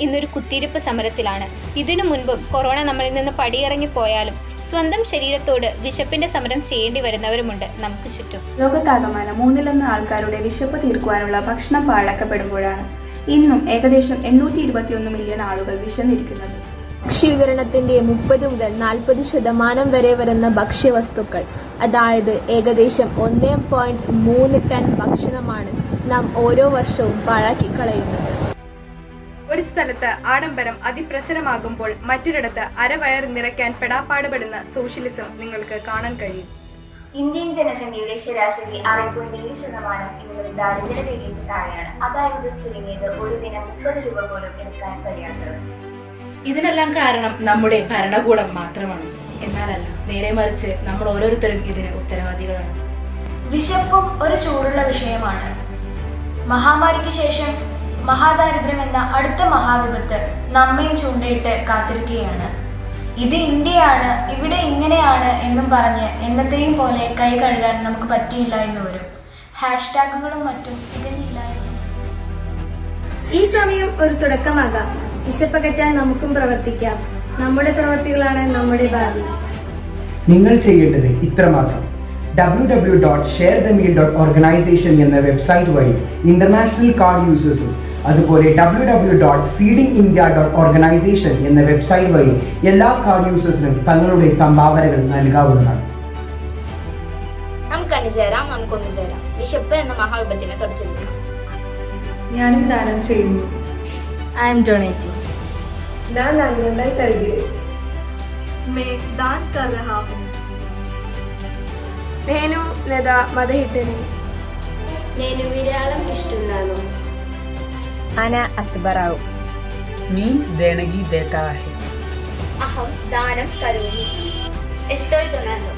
ഇന്നൊരു കുത്തിയിരിപ്പ് സമരത്തിലാണ്. ഇതിനു മുൻപും കൊറോണ നമ്മളിൽ നിന്ന് പടിയിറങ്ങിപ്പോയാലും സ്വന്തം ശരീരത്തോട് വിശപ്പിന്റെ സമരം ചെയ്യേണ്ടി വരുന്നവരുമുണ്ട് നമുക്ക് ചുറ്റും. ലോകത്താകമാനം 1/3 ആൾക്കാരുടെ വിശപ്പ് തീർക്കുവാനുള്ള ഭക്ഷണം പാഴാക്കപ്പെടുമ്പോഴാണ് ഇന്നും ഏകദേശം 821 മില്യൺ ആളുകൾ വിശന്നിരിക്കുന്നത്. ഭക്ഷ്യീകരണത്തിന്റെ 30 മുതൽ 40% വരെ വരുന്ന ഭക്ഷ്യവസ്തുക്കൾ, അതായത് ഏകദേശം 1.3 ടൺ ഭക്ഷണമാണ് നാം ഓരോ വർഷവും പാഴാക്കിക്കളയുന്നത്. ഒരു സ്ഥലത്ത് ആഡംബരം അതിപ്രസരമാകുമ്പോൾ മറ്റൊരിടത്ത് അരവയർ നിറയ്ക്കാൻ പെടാപ്പാടുപെടുന്ന സോഷ്യലിസം നിങ്ങൾക്ക് കാണാൻ കഴിയും. ഇന്ത്യൻ ജനസംഖ്യയുടെ ശരാശരി 6.7% ഇന്നും ദാരിദ്ര്യരേഖയ്ക്ക് താഴെയാണ്. അതായത് ചുരുങ്ങിയത് ഒരു ദിനം 30 രൂപ പോലും എടുക്കാൻ കഴിയാത്തത്. ഇതിനെല്ലാം കാരണം നമ്മുടെ ഭരണകൂടം മാത്രമാണ്. എന്നാലല്ല, നേരെ മറിച്ച് നമ്മൾ ഓരോരുത്തരും ഇതിന് ഉത്തരവാദികളാണ്. വിശപ്പും ഒരു ചൂടുള്ള വിഷയമാണ്. മഹാമാരിക്ക് ശേഷം മഹാദാരിദ്ര്യം എന്ന അടുത്ത മഹാവിപത്ത് നമ്മയും ചൂണ്ടയിട്ട് കാത്തിരിക്കുകയാണ്. ഇത് ഇന്ത്യയാണ്, ഇവിടെ ഇങ്ങനെയാണ് എന്നും പറഞ്ഞ് എന്നത്തെയും പോലെ കൈ കഴുകാൻ നമുക്ക് പറ്റിയില്ല എന്ന് വരും. ഹാഷ്ടാഗുകളും മറ്റും തികഞ്ഞില്ല എന്ന്. ഈ സമയം ഒരു തുടക്കമാകാം. വിശപ്പകറ്റാൻ നമുക്കും പ്രവർത്തിക്കാം. നമ്മുടെ പ്രവർത്തികളാണ് നമ്മുടെ ഭാവി. നിങ്ങൾ ചെയ്യേണ്ടത് ഇത്രമാത്രം: www.sharethemeal.organization എന്ന വെബ്സൈറ്റ് വഴി ഇന്റർനാഷണൽ കാർഡ് യൂസേഴ്സും അതുപോലെ www.feedingindia.organization എന്ന വെബ്സൈറ്റ് വഴി എല്ലാ കാർഡ് യൂസേഴ്സിനും തങ്ങളുടെ സംഭാവനകൾ നൽകാവുന്നതാണ്. നമുക്ക് അണിചേരാം, നമുക്കൊന്നു ചേരാം. വിശപ്പ് എന്ന മഹാവിപത്തിനെ തുടച്ചെടുക്കാം. ഞാനും ദാനം ചെയ്യുന്നു. I am donating. ഞാൻ നന്ദിയുണ്ടായി തരുകില്ലേ. मैं दान कर रहा हूँ. నేను లేదా మదహిట్టని. నేను విరాళం ఇస్తున్నాను. Ana atbaraw. मी देणगी देता है. अहम दाനം करोमि. Estoy donando.